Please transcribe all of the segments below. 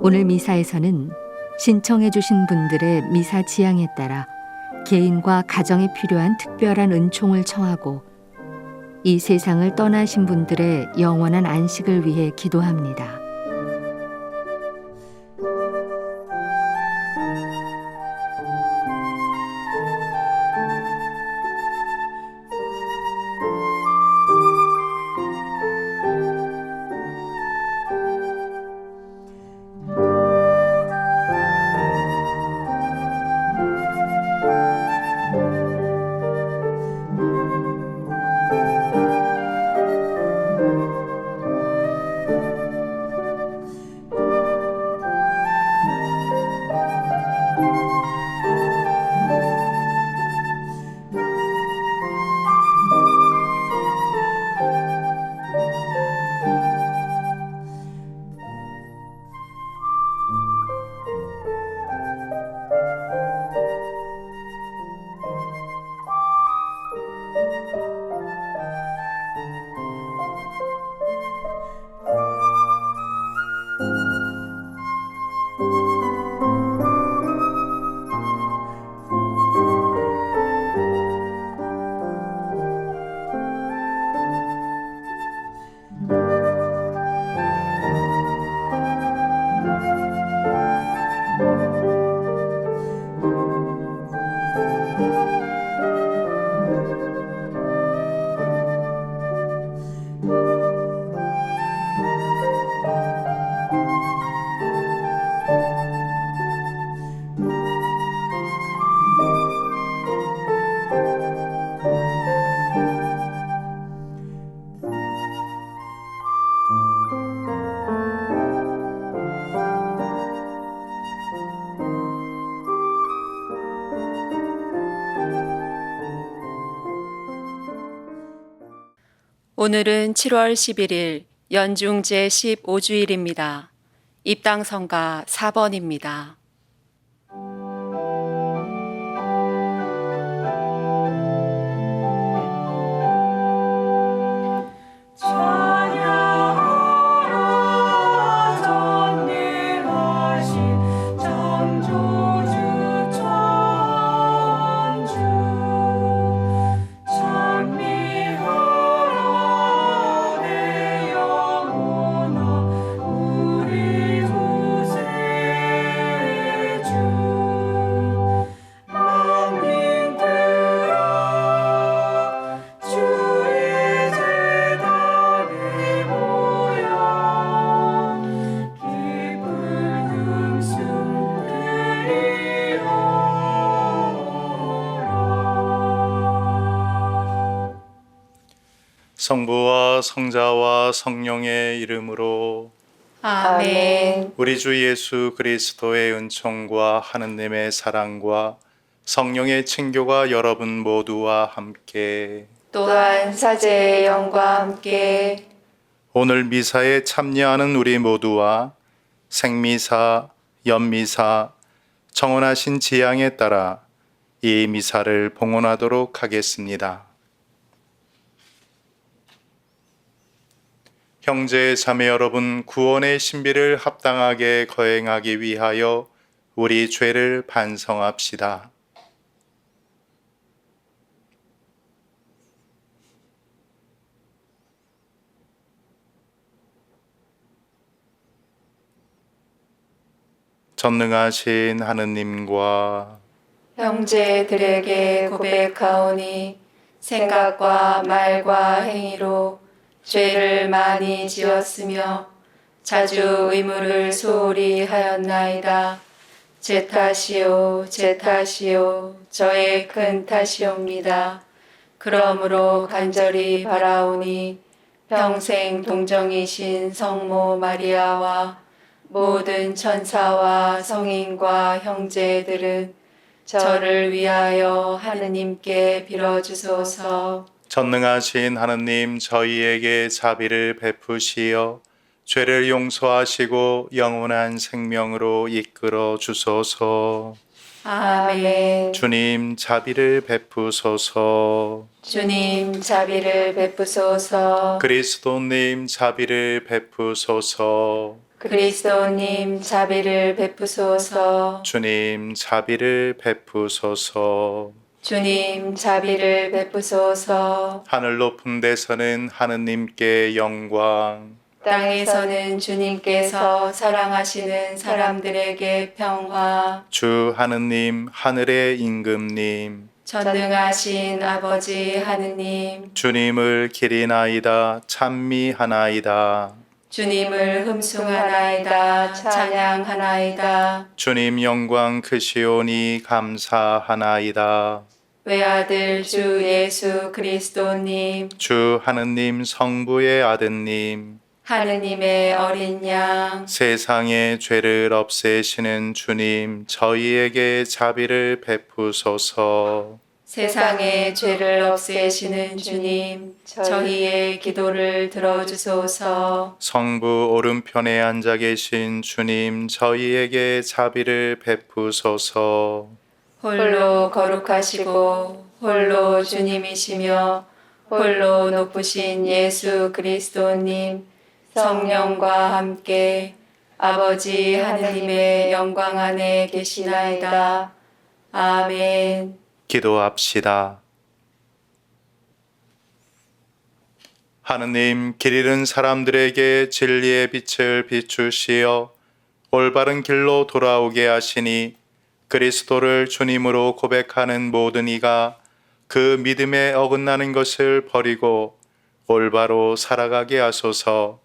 오늘 미사에서는 신청해 주신 분들의 미사 지향에 따라 개인과 가정에 필요한 특별한 은총을 청하고 이 세상을 떠나신 분들의 영원한 안식을 위해 기도합니다. 오늘은 7월 11일 연중제 15주일입니다. 입당성가 4번입니다. 성부와 성자와 성령의 이름으로 아멘. 우리 주 예수 그리스도의 은총과 하느님의 사랑과 성령의 친교가 여러분 모두와 함께 또한 사제의 영과 함께 오늘 미사에 참여하는 우리 모두와 생미사, 연미사, 청혼하신 지향에 따라 이 미사를 봉헌하도록 하겠습니다. 형제 자매 여러분, 구원의 신비를 합당하게 거행하기 위하여 우리 죄를 반성합시다. 전능하신 하느님과 형제들에게 고백하오니 생각과 말과 행위로 죄를 많이 지었으며 자주 의무를 소홀히 하였나이다. 제 탓이요, 제 탓이요, 저의 큰 탓이옵니다. 그러므로 간절히 바라오니 평생 동정이신 성모 마리아와 모든 천사와 성인과 형제들은 저를 위하여 하느님께 빌어주소서. 전능하신 하느님, 저희에게 자비를 베푸시어 죄를 용서하시고 영원한 생명으로 이끌어 주소서. 아멘. 주님 자비를 베푸소서. 주님 자비를 베푸소서. 그리스도님 자비를 베푸소서. 그리스도님 자비를 베푸소서. 주님 자비를 베푸소서. 주님 자비를 베푸소서. 하늘 높은 데서는 하느님께 영광, 땅에서는 주님께서 사랑하시는 사람들에게 평화. 주 하느님 하늘의 임금님, 전능하신 아버지 하느님, 주님을 기리나이다 찬미하나이다. 주님을 흠숭하나이다 찬양하나이다. 주님 영광 크시오니 감사하나이다. 외아들 주 예수 그리스도님, 주 하느님 성부의 아드님, 하느님의 어린 양, 세상의 죄를 없애시는 주님, 저희에게 자비를 베푸소서. 세상의 죄를 없애시는 주님, 저희의 기도를 들어주소서. 성부 오른편에 앉아 계신 주님, 저희에게 자비를 베푸소서. 홀로 거룩하시고 홀로 주님이시며 홀로 높으신 예수 그리스도님, 성령과 함께 아버지 하느님의 영광 안에 계시나이다. 아멘. 기도합시다. 하느님, 길 잃은 사람들에게 진리의 빛을 비추시어 올바른 길로 돌아오게 하시니 그리스도를 주님으로 고백하는 모든 이가 그 믿음에 어긋나는 것을 버리고 올바로 살아가게 하소서.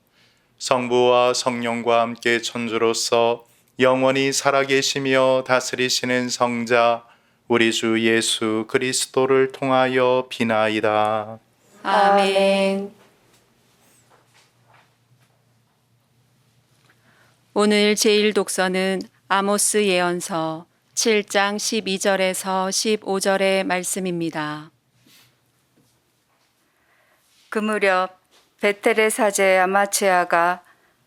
성부와 성령과 함께 천주로서 영원히 살아계시며 다스리시는 성자 우리 주 예수 그리스도를 통하여 비나이다. 아멘. 오늘 제1독서는 아모스 예언서 7장 12절에서 15절의 말씀입니다. 그 무렵 베텔의 사제 아마치아가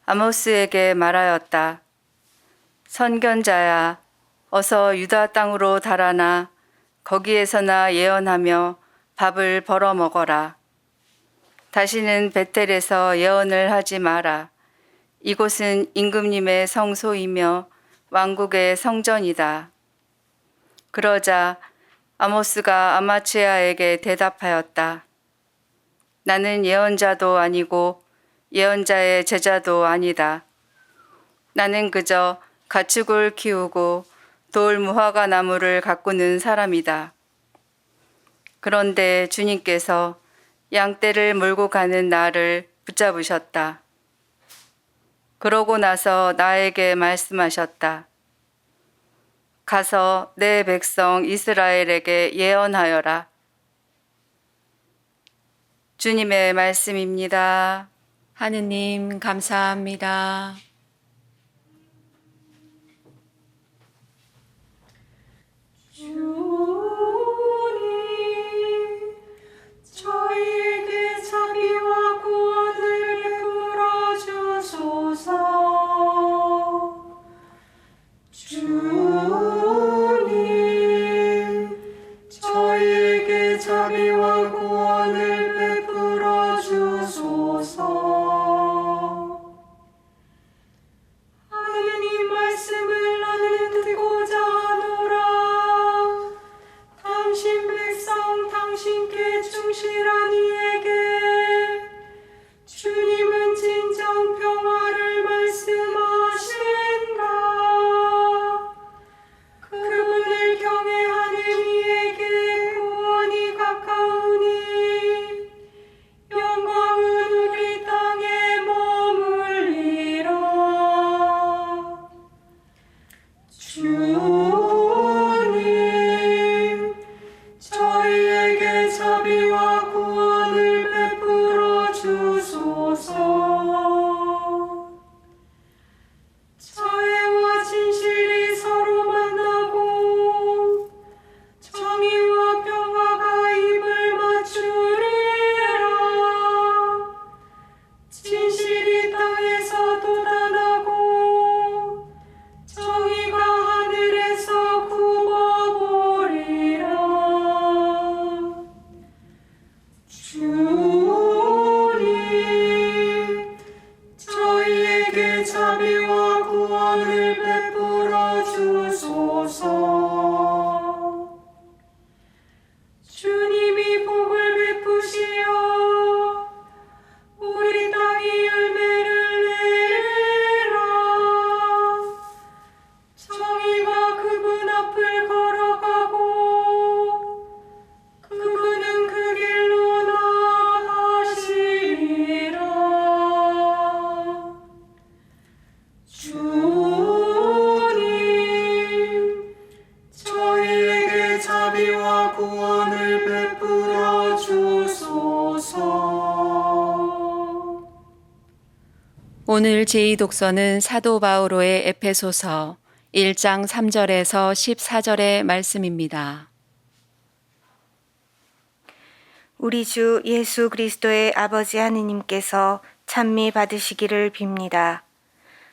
아모스에게 말하였다. 선견자야, 어서 유다 땅으로 달아나 거기에서나 예언하며 밥을 벌어 먹어라. 다시는 베텔에서 예언을 하지 마라. 이곳은 임금님의 성소이며 왕국의 성전이다. 그러자 아모스가 아마치아에게 대답하였다. 나는 예언자도 아니고 예언자의 제자도 아니다. 나는 그저 가축을 키우고 돌 무화과 나무를 가꾸는 사람이다. 그런데 주님께서 양떼를 몰고 가는 나를 붙잡으셨다. 그러고 나서 나에게 말씀하셨다. 가서 내 백성 이스라엘에게 예언하여라. 주님의 말씀입니다. 하느님 감사합니다. 주님, 저희에게 자비와 구원을 베풀어 주소서. 주님, 저희에게 자비와 구원을 베풀어 주소서. 하느님 말씀을 나는 듣고자 하노라. 당신 백성 당신께 충실한 이에게 주님은 진정 평화를 말씀하신다. 그분을 경외하는 이에게 구원이 가까우니 영광은 우리 땅에 머물리라. 주님, 저희에게 자비와 구원을 베풀어 주소서. 자애와 진실이 서로 만나고 정의와 평화가 입을 맞추리라. 진실이 땅에서 돋아나고 정의가 하늘에서 굽어 오늘 제2독서는 사도 바오로의 에페소서 1장 3절에서 14절의 말씀입니다. 우리 주 예수 그리스도의 아버지 하느님께서 찬미 받으시기를 빕니다.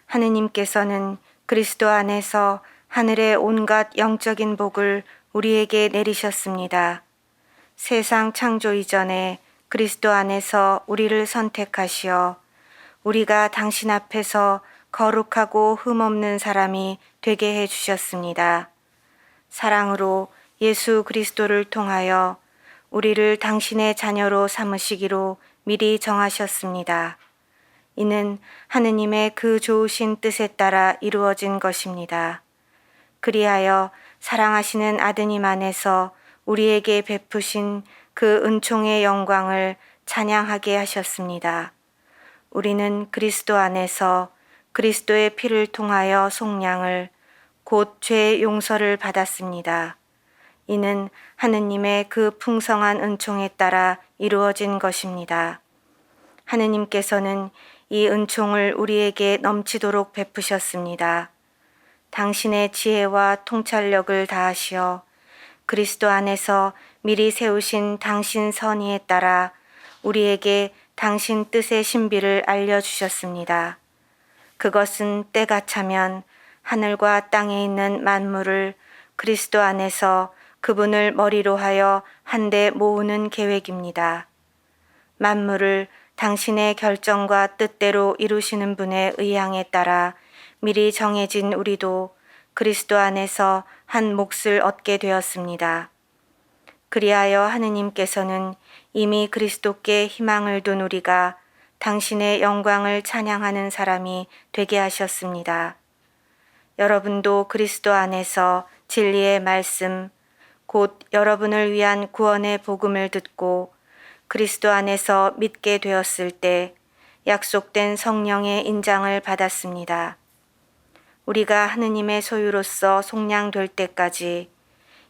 하느님께서는 그리스도 안에서 하늘의 온갖 영적인 복을 우리에게 내리셨습니다. 세상 창조 이전에 그리스도 안에서 우리를 선택하시어 우리가 당신 앞에서 거룩하고 흠없는 사람이 되게 해 주셨습니다. 사랑으로 예수 그리스도를 통하여 우리를 당신의 자녀로 삼으시기로 미리 정하셨습니다. 이는 하느님의 그 좋으신 뜻에 따라 이루어진 것입니다. 그리하여 사랑하시는 아드님 안에서 우리에게 베푸신 그 은총의 영광을 찬양하게 하셨습니다. 우리는 그리스도 안에서 그리스도의 피를 통하여 속량을 곧 죄의 용서를 받았습니다. 이는 하느님의 그 풍성한 은총에 따라 이루어진 것입니다. 하느님께서는 이 은총을 우리에게 넘치도록 베푸셨습니다. 당신의 지혜와 통찰력을 다하시어 그리스도 안에서 미리 세우신 당신 선의에 따라 우리에게 당신 뜻의 신비를 알려주셨습니다. 그것은 때가 차면 하늘과 땅에 있는 만물을 그리스도 안에서 그분을 머리로 하여 한데 모으는 계획입니다. 만물을 당신의 결정과 뜻대로 이루시는 분의 의향에 따라 미리 정해진 우리도 그리스도 안에서 한 몫을 얻게 되었습니다. 그리하여 하느님께서는 이미 그리스도께 희망을 둔 우리가 당신의 영광을 찬양하는 사람이 되게 하셨습니다. 여러분도 그리스도 안에서 진리의 말씀, 곧 여러분을 위한 구원의 복음을 듣고 그리스도 안에서 믿게 되었을 때 약속된 성령의 인장을 받았습니다. 우리가 하느님의 소유로서 속량될 때까지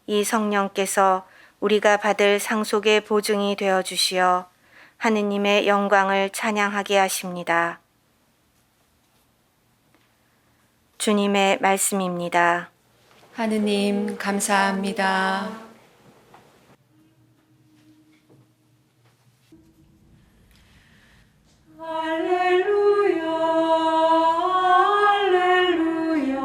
이 성령께서 우리가 받을 상속의 보증이 되어 주시어 하느님의 영광을 찬양하게 하십니다. 주님의 말씀입니다. 하느님 감사합니다. 할렐루야 할렐루야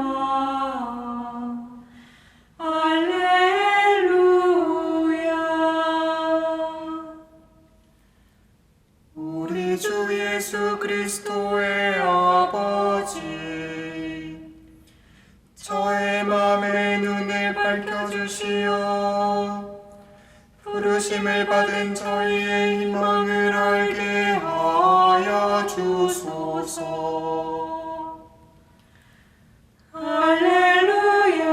할렐루야. 우리 주 예수 그리스도의 아버지, 저의 마음의 눈을 밝혀주시어 부르심을 받은 저희의 희망을 알게 하여 주소서. 할렐루야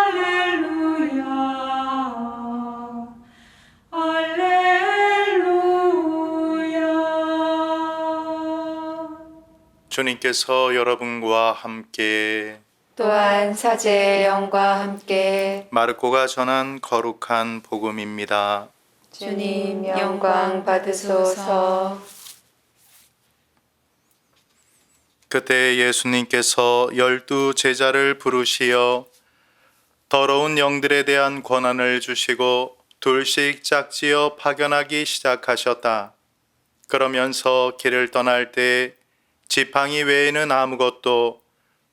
할렐루야 할렐루야. 주님께서 여러분과 함께 또한 사제의 영과 함께 마르코가 전한 거룩한 복음입니다. 주님 영광 받으소서. 그때 예수님께서 12 제자를 부르시어 더러운 영들에 대한 권한을 주시고 둘씩 짝지어 파견하기 시작하셨다. 그러면서 길을 떠날 때 지팡이 외에는 아무것도,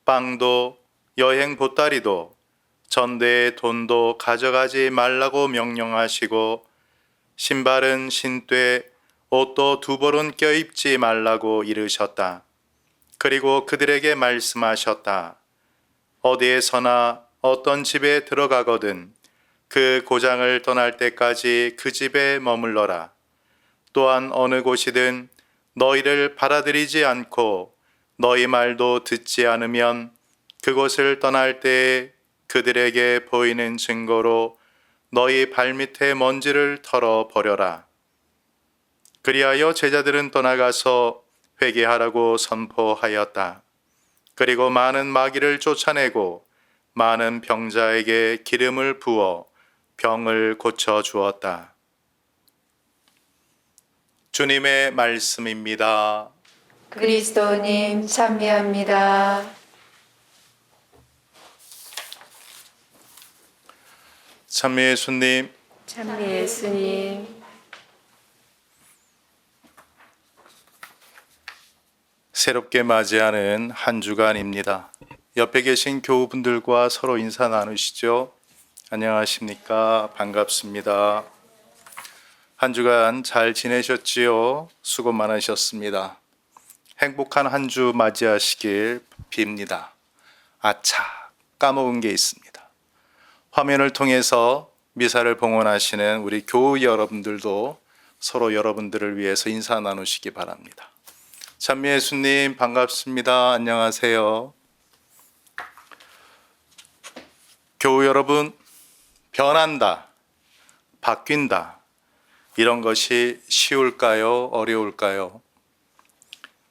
빵도, 여행 보따리도, 전대의 돈도 가져가지 말라고 명령하시고 신발은 신되 옷도 두 벌은 껴입지 말라고 이르셨다. 그리고 그들에게 말씀하셨다. 어디에서나 어떤 집에 들어가거든 그 고장을 떠날 때까지 그 집에 머물러라. 또한 어느 곳이든 너희를 받아들이지 않고 너희 말도 듣지 않으면 그곳을 떠날 때에 그들에게 보이는 증거로 너희 발밑에 먼지를 털어 버려라. 그리하여 제자들은 떠나가서 회개하라고 선포하였다. 그리고 많은 마귀를 쫓아내고 많은 병자에게 기름을 부어 병을 고쳐 주었다. 주님의 말씀입니다. 그리스도님 찬미합니다. 참미 예수님, 찬미 예수님. 새롭게 맞이하는 한 주간입니다. 옆에 계신 교우분들과 서로 인사 나누시죠. 안녕하십니까? 반갑습니다. 한 주간 잘 지내셨지요? 수고 많으셨습니다. 행복한 한 주 맞이하시길 빕니다. 아차, 까먹은 게 있습니다. 화면을 통해서 미사를 봉헌하시는 우리 교우 여러분들도 서로 여러분들을 위해서 인사 나누시기 바랍니다. 찬미 예수님 반갑습니다. 안녕하세요. 교우 여러분, 변한다, 바뀐다, 이런 것이 쉬울까요? 어려울까요?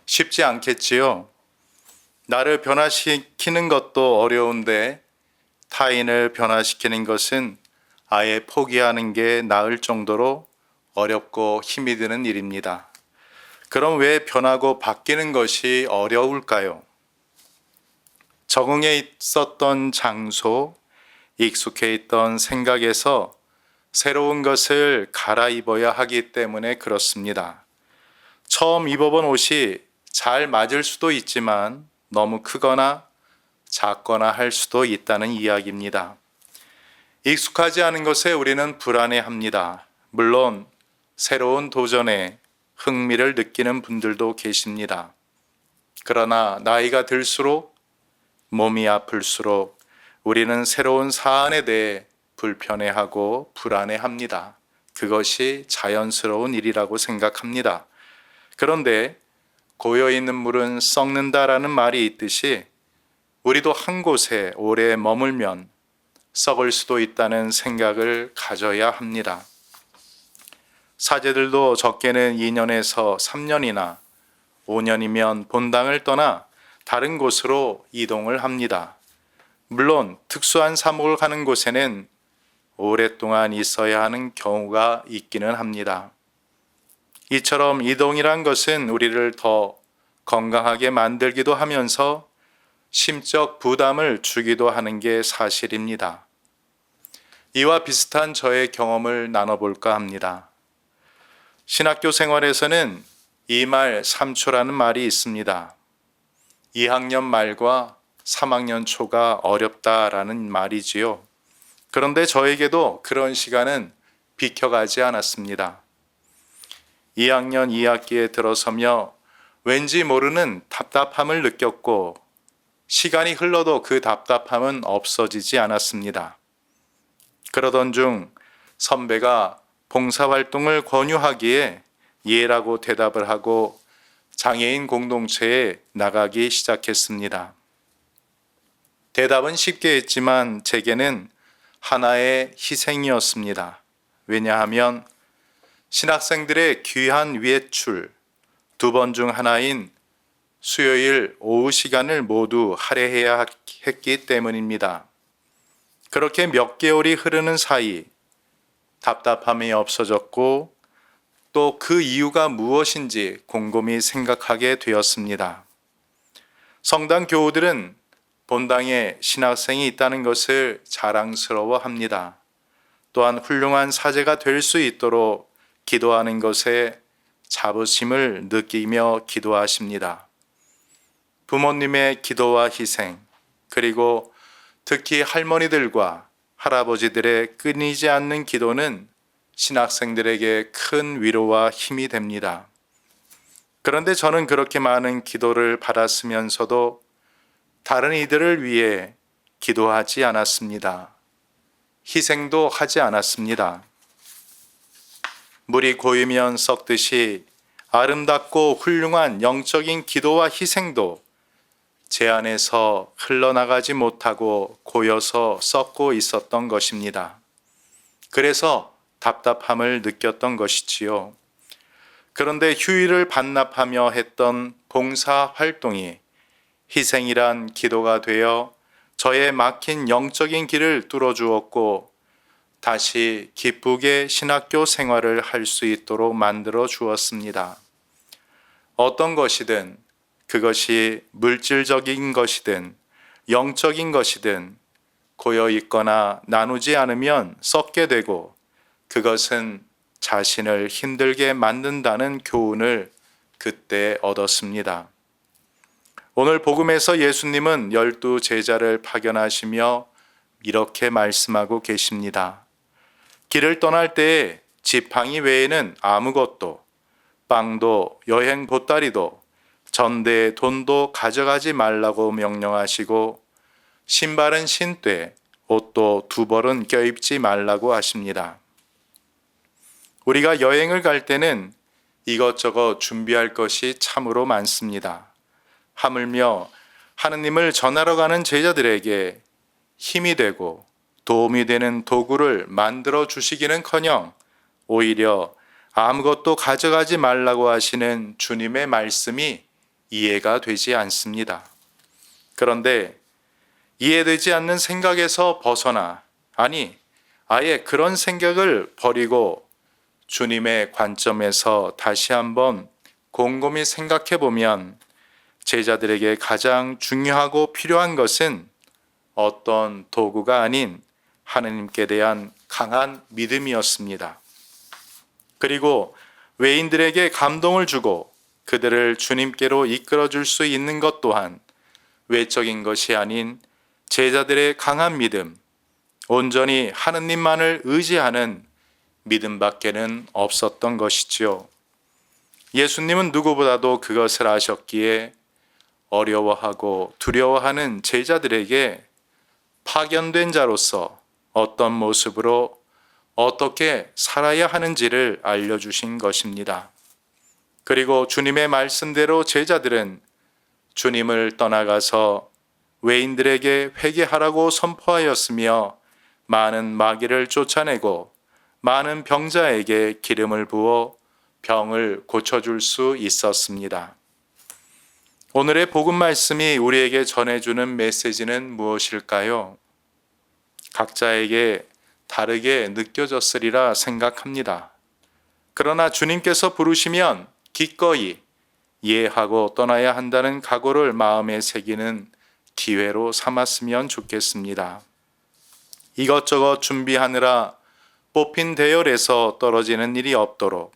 쉽지 않겠지요. 나를 변화시키는 것도 어려운데 타인을 변화시키는 것은 아예 포기하는 게 나을 정도로 어렵고 힘이 드는 일입니다. 그럼 왜 변하고 바뀌는 것이 어려울까요? 적응해 있었던 장소, 익숙해 있던 생각에서 새로운 것을 갈아입어야 하기 때문에 그렇습니다. 처음 입어본 옷이 잘 맞을 수도 있지만 너무 크거나 작거나 할 수도 있다는 이야기입니다. 익숙하지 않은 것에 우리는 불안해합니다. 물론 새로운 도전에 흥미를 느끼는 분들도 계십니다. 그러나 나이가 들수록 몸이 아플수록 우리는 새로운 사안에 대해 불편해하고 불안해합니다. 그것이 자연스러운 일이라고 생각합니다. 그런데 고여있는 물은 썩는다라는 말이 있듯이 우리도 한 곳에 오래 머물면 썩을 수도 있다는 생각을 가져야 합니다. 사제들도 적게는 2년에서 3년이나 5년이면 본당을 떠나 다른 곳으로 이동을 합니다. 물론 특수한 사목을 가는 곳에는 오랫동안 있어야 하는 경우가 있기는 합니다. 이처럼 이동이란 것은 우리를 더 건강하게 만들기도 하면서 심적 부담을 주기도 하는 게 사실입니다. 이와 비슷한 저의 경험을 나눠볼까 합니다. 신학교 생활에서는 2말 3초라는 말이 있습니다. 2학년 말과 3학년 초가 어렵다라는 말이지요. 그런데 저에게도 그런 시간은 비켜가지 않았습니다. 2학년 2학기에 들어서며 왠지 모르는 답답함을 느꼈고 시간이 흘러도 그 답답함은 없어지지 않았습니다. 그러던 중 선배가 봉사활동을 권유하기에 예라고 대답을 하고 장애인 공동체에 나가기 시작했습니다. 대답은 쉽게 했지만 제게는 하나의 희생이었습니다. 왜냐하면 신학생들의 귀한 외출 2번 중 하나인 수요일 오후 시간을 모두 할애해야 했기 때문입니다. 그렇게 몇 개월이 흐르는 사이 답답함이 없어졌고 또 그 이유가 무엇인지 곰곰이 생각하게 되었습니다. 성당 교우들은 본당에 신학생이 있다는 것을 자랑스러워합니다. 또한 훌륭한 사제가 될 수 있도록 기도하는 것에 자부심을 느끼며 기도하십니다. 부모님의 기도와 희생, 그리고 특히 할머니들과 할아버지들의 끊이지 않는 기도는 신학생들에게 큰 위로와 힘이 됩니다. 그런데 저는 그렇게 많은 기도를 받았으면서도 다른 이들을 위해 기도하지 않았습니다. 희생도 하지 않았습니다. 물이 고이면 썩듯이 아름답고 훌륭한 영적인 기도와 희생도 제 안에서 흘러나가지 못하고 고여서 썩고 있었던 것입니다. 그래서 답답함을 느꼈던 것이지요. 그런데 휴일을 반납하며 했던 봉사 활동이 희생이란 기도가 되어 저의 막힌 영적인 길을 뚫어주었고 다시 기쁘게 신학교 생활을 할 수 있도록 만들어 주었습니다. 어떤 것이든 그것이 물질적인 것이든 영적인 것이든 고여 있거나 나누지 않으면 썩게 되고 그것은 자신을 힘들게 만든다는 교훈을 그때 얻었습니다. 오늘 복음에서 예수님은 12 제자를 파견하시며 이렇게 말씀하고 계십니다. 길을 떠날 때에 지팡이 외에는 아무것도, 빵도 여행 보따리도 전대 돈도 가져가지 말라고 명령하시고 신발은 신되 옷도 2벌은 껴입지 말라고 하십니다. 우리가 여행을 갈 때는 이것저것 준비할 것이 참으로 많습니다. 하물며 하느님을 전하러 가는 제자들에게 힘이 되고 도움이 되는 도구를 만들어 주시기는커녕 오히려 아무것도 가져가지 말라고 하시는 주님의 말씀이 이해가 되지 않습니다. 그런데 이해되지 않는 생각에서 벗어나, 아예 그런 생각을 버리고 주님의 관점에서 다시 한번 곰곰이 생각해 보면 제자들에게 가장 중요하고 필요한 것은 어떤 도구가 아닌 하느님께 대한 강한 믿음이었습니다. 그리고 외인들에게 감동을 주고 그들을 주님께로 이끌어 줄 수 있는 것 또한 외적인 것이 아닌 제자들의 강한 믿음, 온전히 하느님만을 의지하는 믿음밖에는 없었던 것이지요. 예수님은 누구보다도 그것을 아셨기에 어려워하고 두려워하는 제자들에게 파견된 자로서 어떤 모습으로 어떻게 살아야 하는지를 알려주신 것입니다. 그리고 주님의 말씀대로 제자들은 주님을 떠나가서 외인들에게 회개하라고 선포하였으며 많은 마귀를 쫓아내고 많은 병자에게 기름을 부어 병을 고쳐줄 수 있었습니다. 오늘의 복음 말씀이 우리에게 전해주는 메시지는 무엇일까요? 각자에게 다르게 느껴졌으리라 생각합니다. 그러나 주님께서 부르시면 기꺼이 이해하고 떠나야 한다는 각오를 마음에 새기는 기회로 삼았으면 좋겠습니다. 이것저것 준비하느라 뽑힌 대열에서 떨어지는 일이 없도록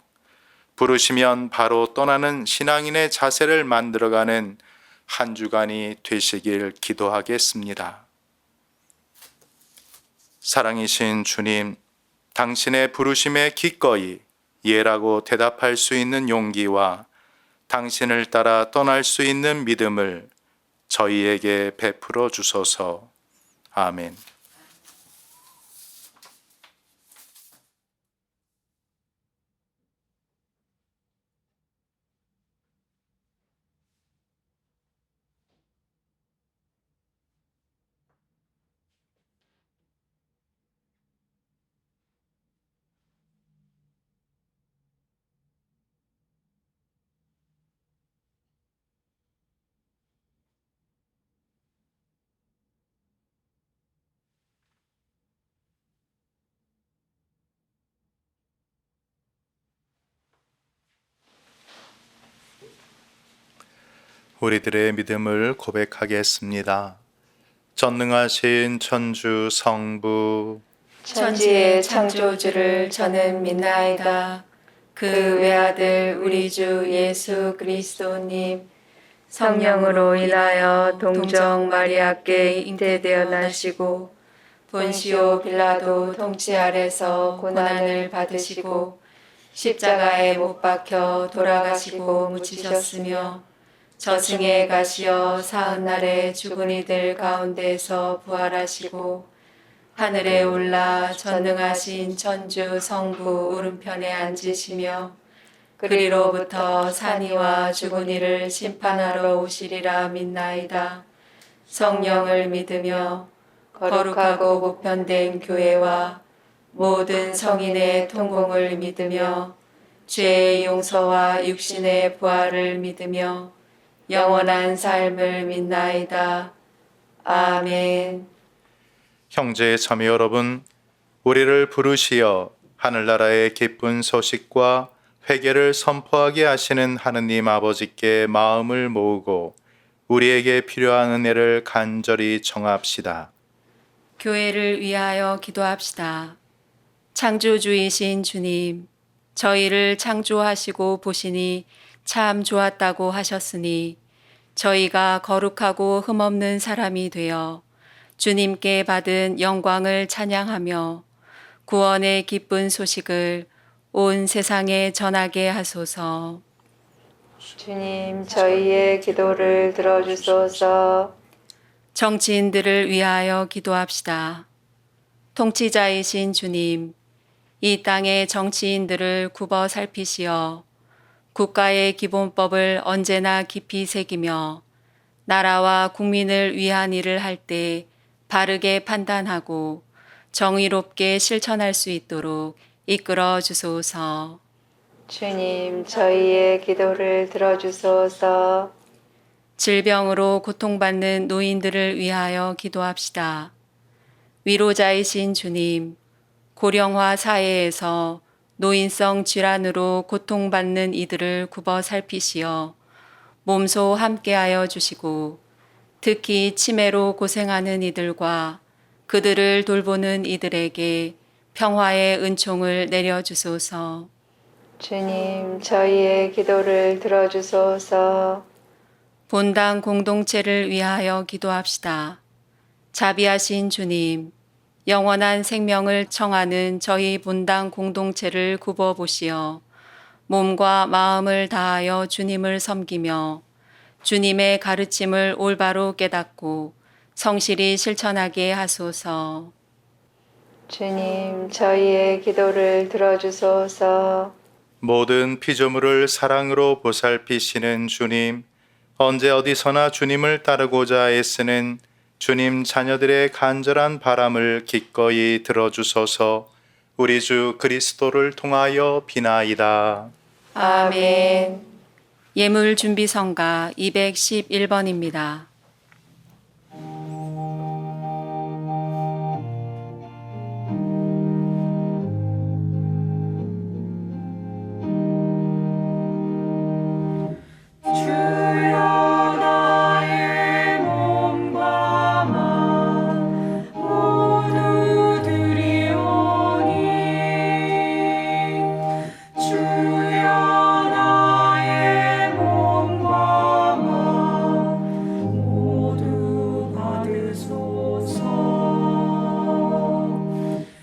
부르시면 바로 떠나는 신앙인의 자세를 만들어가는 한 주간이 되시길 기도하겠습니다. 사랑이신 주님, 당신의 부르심에 기꺼이 예라고 대답할 수 있는 용기와 당신을 따라 떠날 수 있는 믿음을 저희에게 베풀어 주소서. 아멘. 우리들의 믿음을 고백하겠습니다. 전능하신 천주 성부, 천지의 창조주를 저는 믿나이다. 그 외아들 우리 주 예수 그리스도님 성령으로 인하여 동정 마리아께 잉태되어 나시고 본시오 빌라도 통치 아래서 고난을 받으시고 십자가에 못 박혀 돌아가시고 묻히셨으며 저승에 가시어 사흘날에 죽은 이들 가운데서 부활하시고 하늘에 올라 전능하신 천주 성부 오른편에 앉으시며 그리로부터 산이와 죽은 이를 심판하러 오시리라 믿나이다. 성령을 믿으며 거룩하고 보편된 교회와 모든 성인의 통공을 믿으며 죄의 용서와 육신의 부활을 믿으며 영원한 삶을 믿나이다. 아멘. 형제 자매 여러분, 우리를 부르시어 하늘나라의 기쁜 소식과 회개를 선포하게 하시는 하느님 아버지께 마음을 모으고 우리에게 필요한 은혜를 간절히 청합시다. 교회를 위하여 기도합시다. 창조주이신 주님, 저희를 창조하시고 보시니 참 좋았다고 하셨으니 저희가 거룩하고 흠없는 사람이 되어 주님께 받은 영광을 찬양하며 구원의 기쁜 소식을 온 세상에 전하게 하소서. 주님, 저희의 기도를 들어주소서. 정치인들을 위하여 기도합시다. 통치자이신 주님, 이 땅의 정치인들을 굽어 살피시어 국가의 기본법을 언제나 깊이 새기며 나라와 국민을 위한 일을 할 때 바르게 판단하고 정의롭게 실천할 수 있도록 이끌어 주소서. 주님, 저희의 기도를 들어주소서. 질병으로 고통받는 노인들을 위하여 기도합시다. 위로자이신 주님, 고령화 사회에서 노인성 질환으로 고통받는 이들을 굽어 살피시어 몸소 함께하여 주시고 특히 치매로 고생하는 이들과 그들을 돌보는 이들에게 평화의 은총을 내려주소서. 주님, 저희의 기도를 들어주소서. 본당 공동체를 위하여 기도합시다. 자비하신 주님, 영원한 생명을 청하는 저희 본당 공동체를 굽어보시어 몸과 마음을 다하여 주님을 섬기며 주님의 가르침을 올바로 깨닫고 성실히 실천하게 하소서. 주님, 저희의 기도를 들어주소서. 모든 피조물을 사랑으로 보살피시는 주님, 언제 어디서나 주님을 따르고자 애쓰는 주님 자녀들의 간절한 바람을 기꺼이 들어주소서. 우리 주 그리스도를 통하여 비나이다. 아멘. 예물 준비 성가 211번입니다. 주여 나의 몸과 마음 모두 드리오니 주여 나의 몸과 마음 모두 받으소서.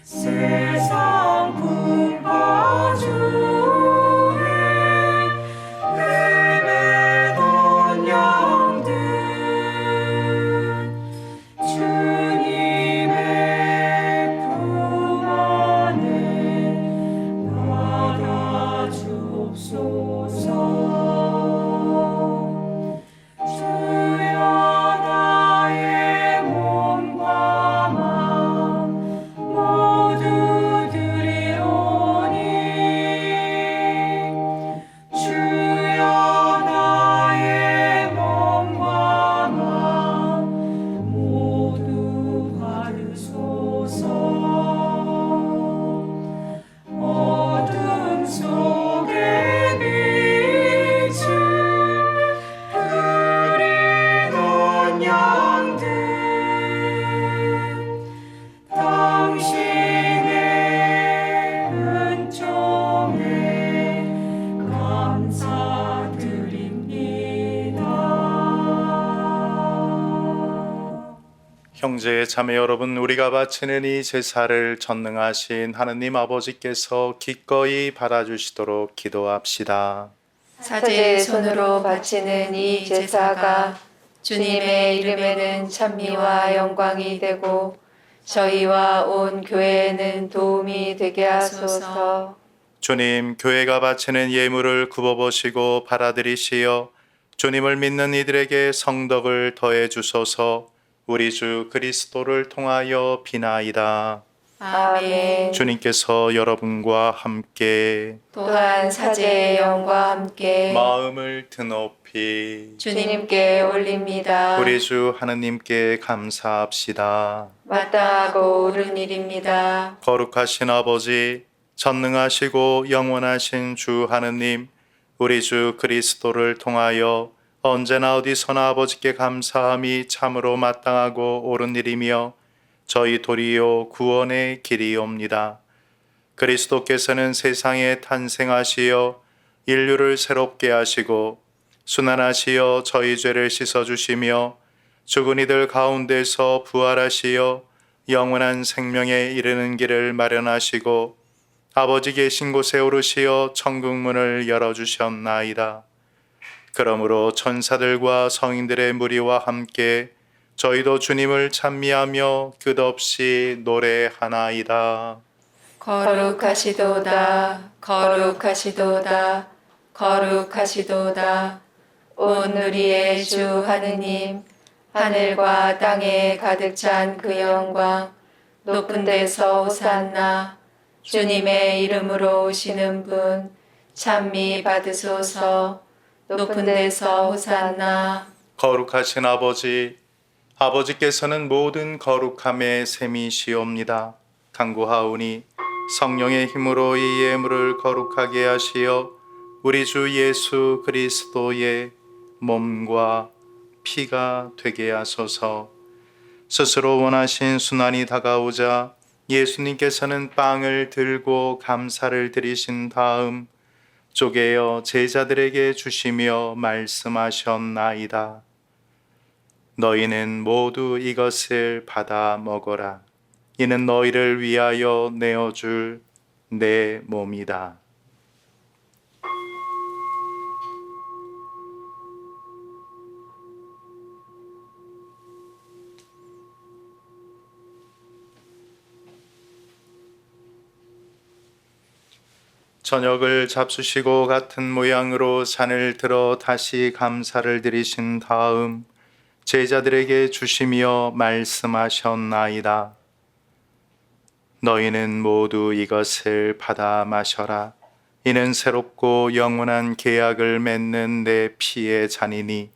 세상 풍파 중에 헤매던 양들 주님의 품 안에 받아주옵소서. 주여 나의 몸과 마음 모두 드리오니 주여 나의 몸과 마음 모두 받으소서. 어둠 속에 빛을 그리던 양들 당신의 은총에 감사드립니다. 형제 자매 여러분, 우리가 바치는 이 제사를 전능하신 하느님 아버지께서 기꺼이 받아주시도록 기도합시다. 사제의 손으로 바치는 이 제사가 주님의 이름에는 찬미와 영광이 되고 저희와 온 교회에는 도움이 되게 하소서. 주님, 교회가 바치는 예물을 굽어보시고 받아들이시어 주님을 믿는 이들에게 성덕을 더해 주소서. 우리 주 그리스도를 통하여 비나이다. 아멘. 주님께서 여러분과 함께 또한 사제의 영과 함께 마음을 드높이 주님께 올립니다. 우리 주 하느님께 감사합시다. 마땅하고 옳은 일입니다. 거룩하신 아버지, 전능하시고 영원하신 주 하느님, 우리 주 그리스도를 통하여 언제나 어디서나 아버지께 감사함이 참으로 마땅하고 옳은 일이며 저희 도리요 구원의 길이옵니다. 그리스도께서는 세상에 탄생하시어 인류를 새롭게 하시고 순환하시어 저희 죄를 씻어주시며 죽은 이들 가운데서 부활하시어 영원한 생명에 이르는 길을 마련하시고 아버지 계신 곳에 오르시어 천국문을 열어주셨나이다. 그러므로 천사들과 성인들의 무리와 함께 저희도 주님을 찬미하며 끝없이 노래하나이다. 거룩하시도다, 거룩하시도다, 거룩하시도다. 온 누리의 주 하느님, 하늘과 땅에 가득 찬 그 영광, 높은 데서 호산나. 주님의 이름으로 오시는 분, 찬미 받으소서. 높은 데서 호산나. 거룩하신 아버지, 아버지께서는 모든 거룩함의 셈이시옵니다. 간구하오니 성령의 힘으로 이 예물을 거룩하게 하시어 우리 주 예수 그리스도의 몸과 피가 되게 하소서. 스스로 원하신 순환이 다가오자 예수님께서는 빵을 들고 감사를 드리신 다음 쪼개어 제자들에게 주시며 말씀하셨나이다. 너희는 모두 이것을 받아 먹어라. 이는 너희를 위하여 내어줄 내 몸이다. 저녁을 잡수시고 같은 모양으로 잔을 들어 다시 감사를 드리신 다음 제자들에게 주시며 말씀하셨나이다. 너희는 모두 이것을 받아 마셔라. 이는 새롭고 영원한 계약을 맺는 내 피의 잔이니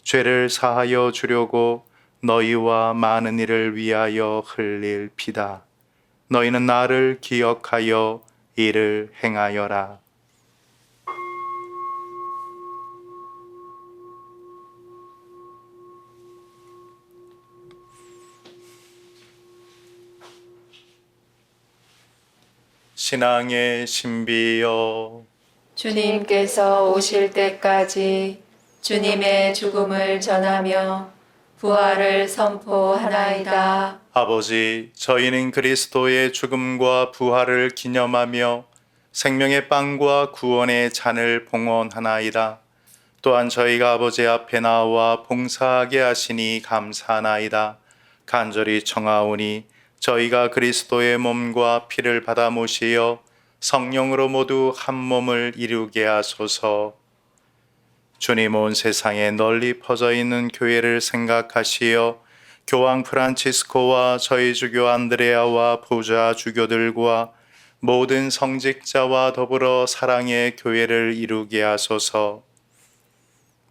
죄를 사하여 주려고 너희와 많은 이를 위하여 흘릴 피다. 너희는 나를 기억하여 이를 행하여라. 신앙의 신비여, 주님께서 오실 때까지 주님의 죽음을 전하며 부활을 선포하나이다. 아버지, 저희는 그리스도의 죽음과 부활을 기념하며 생명의 빵과 구원의 잔을 봉헌하나이다. 또한 저희가 아버지 앞에 나와 봉사하게 하시니 감사하나이다. 간절히 청하오니 저희가 그리스도의 몸과 피를 받아 모시어 성령으로 모두 한 몸을 이루게 하소서. 주님, 온 세상에 널리 퍼져 있는 교회를 생각하시어 교황 프란치스코와 저희 주교 안드레아와 부자 주교들과 모든 성직자와 더불어 사랑의 교회를 이루게 하소서.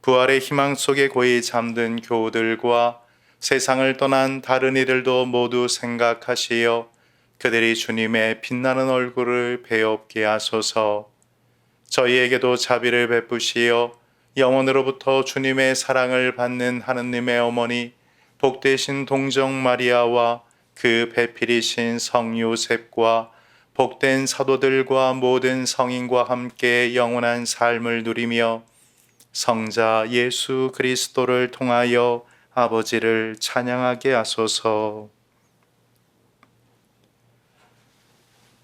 부활의 희망 속에 고이 잠든 교우들과 세상을 떠난 다른 이들도 모두 생각하시어 그들이 주님의 빛나는 얼굴을 배웁게 하소서. 저희에게도 자비를 베푸시어 영원으로부터 주님의 사랑을 받는 하느님의 어머니 복되신 동정 마리아와 그 배필이신 성 요셉과 복된 사도들과 모든 성인과 함께 영원한 삶을 누리며 성자 예수 그리스도를 통하여 아버지를 찬양하게 하소서.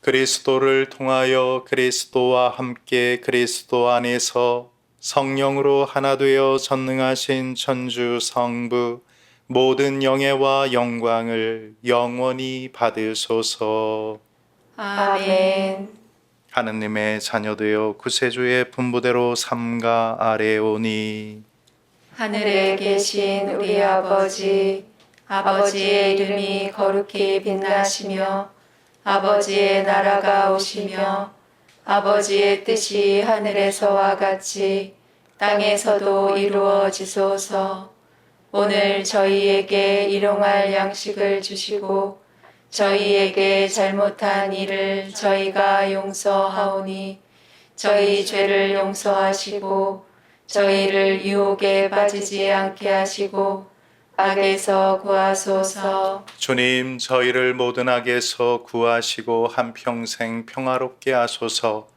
그리스도를 통하여 그리스도와 함께 그리스도 안에서 성령으로 하나 되어 전능하신 천주 성부 모든 영예와 영광을 영원히 받으소서. 아멘. 하느님의 자녀되어 구세주의 분부대로 삼가 아뢰오니 하늘에 계신 우리 아버지, 아버지의 이름이 거룩히 빛나시며 아버지의 나라가 오시며 아버지의 뜻이 하늘에서와 같이 땅에서도 이루어지소서. 오늘 저희에게 일용할 양식을 주시고 저희에게 잘못한 일을 저희가 용서하오니 저희 죄를 용서하시고 저희를 유혹에 빠지지 않게 하시고 악에서 구하소서. 주님, 저희를 모든 악에서 구하시고 한평생 평화롭게 하소서.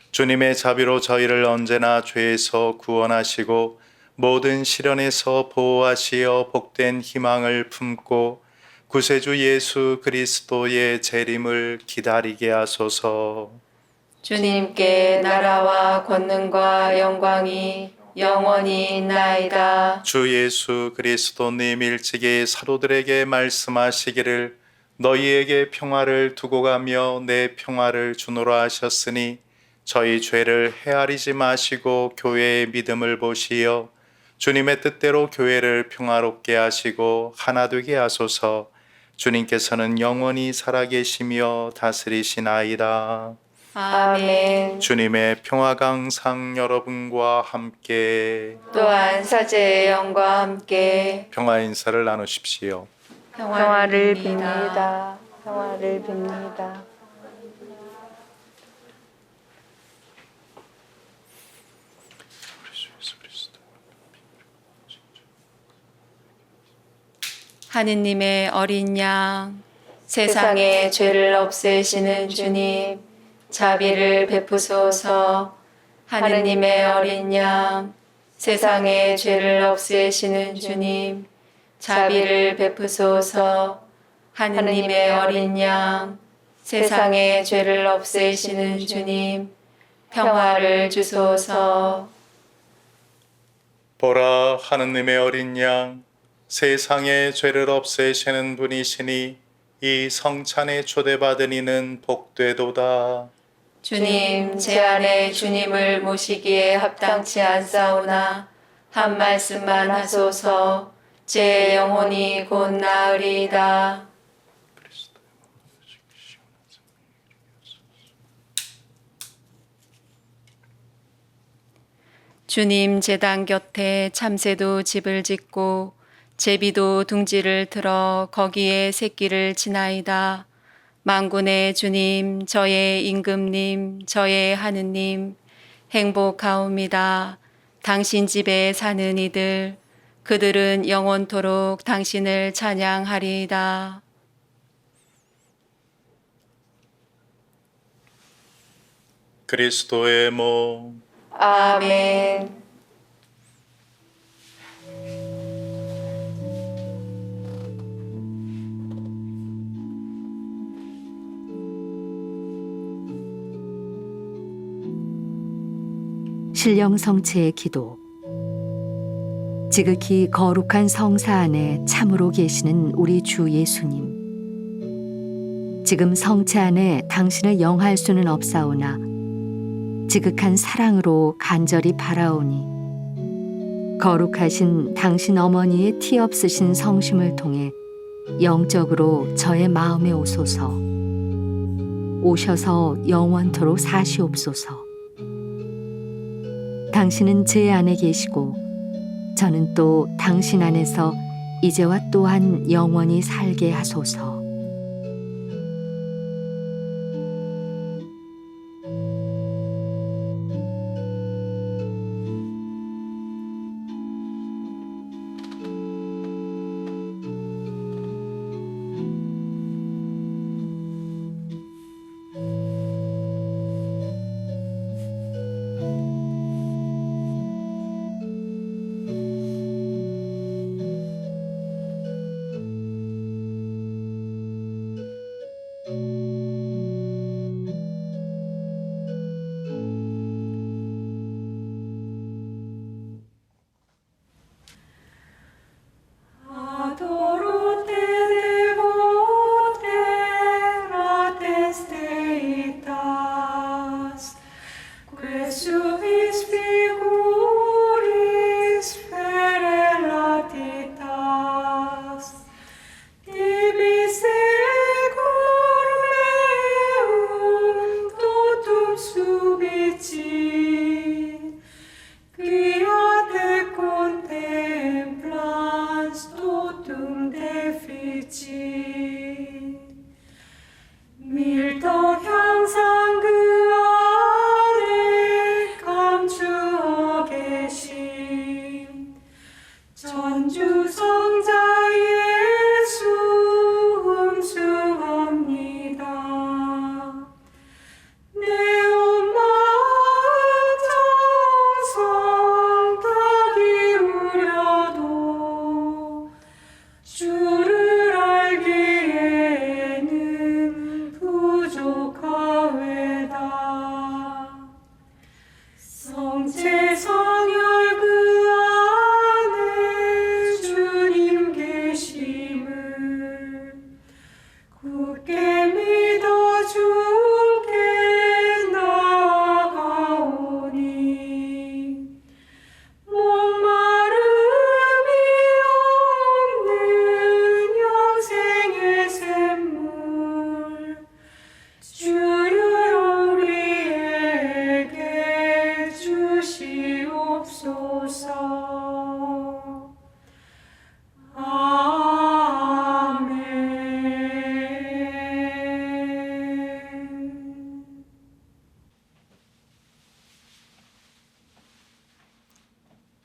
주님의 자비로 저희를 언제나 죄에서 구원하시고 모든 시련에서 보호하시어 복된 희망을 품고 구세주 예수 그리스도의 재림을 기다리게 하소서. 주님께 나라와 권능과 영광이 영원히 있나이다. 주 예수 그리스도님 일찍이 사도들에게 말씀하시기를 너희에게 평화를 두고 가며 내 평화를 주노라 하셨으니 저희 죄를 헤아리지 마시고 교회의 믿음을 보시어 주님의 뜻대로 교회를 평화롭게 하시고 하나 되게 하소서. 주님께서는 영원히 살아계시며 다스리시나이다. 아멘. 주님의 평화가 항상 여러분과 함께. 또한 사제의 영과 함께 평화 인사를 나누십시오. 평화를 빕니다. 평화를 빕니다. 하느님의 어린 양, 세상의 죄를 없애시는 주님, 자비를 베푸소서. 하느님의 어린 양, 세상의 죄를 없애시는 주님, 자비를 베푸소서. 하느님의 어린 양, 세상의 죄를 없애시는 주님, 평화를 주소서. 보라, 하느님의 어린 양, 세상의 죄를 없애시는 분이시니 이 성찬에 초대받은 이는 복되도다. 주님, 제 안에 주님을 모시기에 합당치 않사오나 한 말씀만 하소서. 제 영혼이 곧 나으리이다. 주님 제단 곁에 참새도 집을 짓고 제비도 둥지를 틀어 거기에 새끼를 치나이다. 만군의 주님, 저의 임금님, 저의 하느님, 행복하옵니다. 당신 집에 사는 이들, 그들은 영원토록 당신을 찬양하리이다. 그리스도의 몸, 아멘. 신령 성체의 기도. 지극히 거룩한 성사 안에 참으로 계시는 우리 주 예수님. 지금 성체 안에 당신을 영할 수는 없사오나 지극한 사랑으로 간절히 바라오니 거룩하신 당신 어머니의 티 없으신 성심을 통해 영적으로 저의 마음에 오소서. 오셔서 영원토록 사시옵소서. 당신은 제 안에 계시고 저는 또 당신 안에서 이제와 또한 영원히 살게 하소서.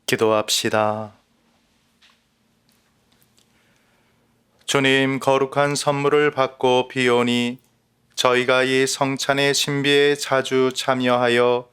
기도합시다. 주님, 거룩한 선물을 받고 비오니 저희가 이 성찬의 신비에 자주 참여하여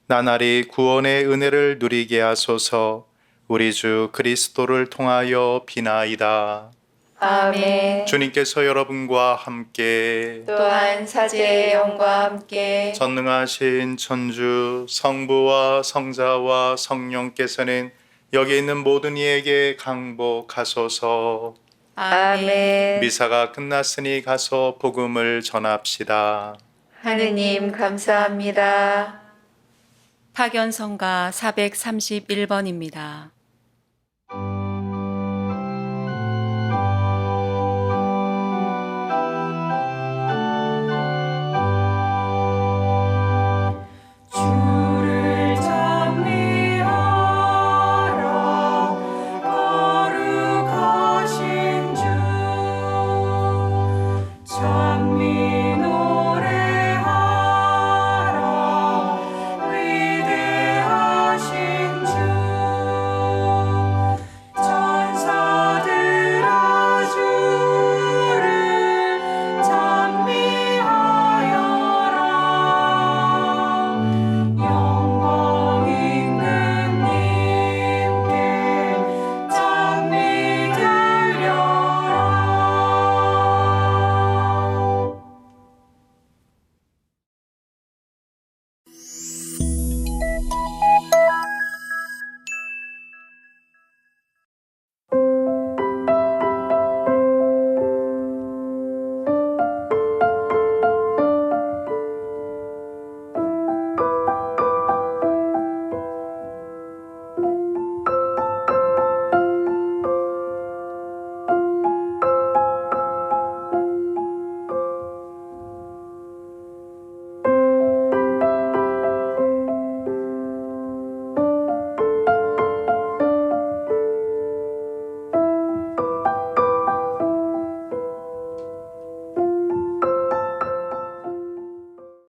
나날이 구원의 은혜를 누리게 하소서. 우리 주 그리스도를 통하여 비나이다. 아멘. 주님께서 여러분과 함께 또한 사제의 영과 함께 전능하신 천주 성부와 성자와 성령께서는 여기 있는 모든 이에게 강복하소서. 아멘. 미사가 끝났으니 가서 복음을 전합시다. 하느님 감사합니다. 파견성가 431번입니다.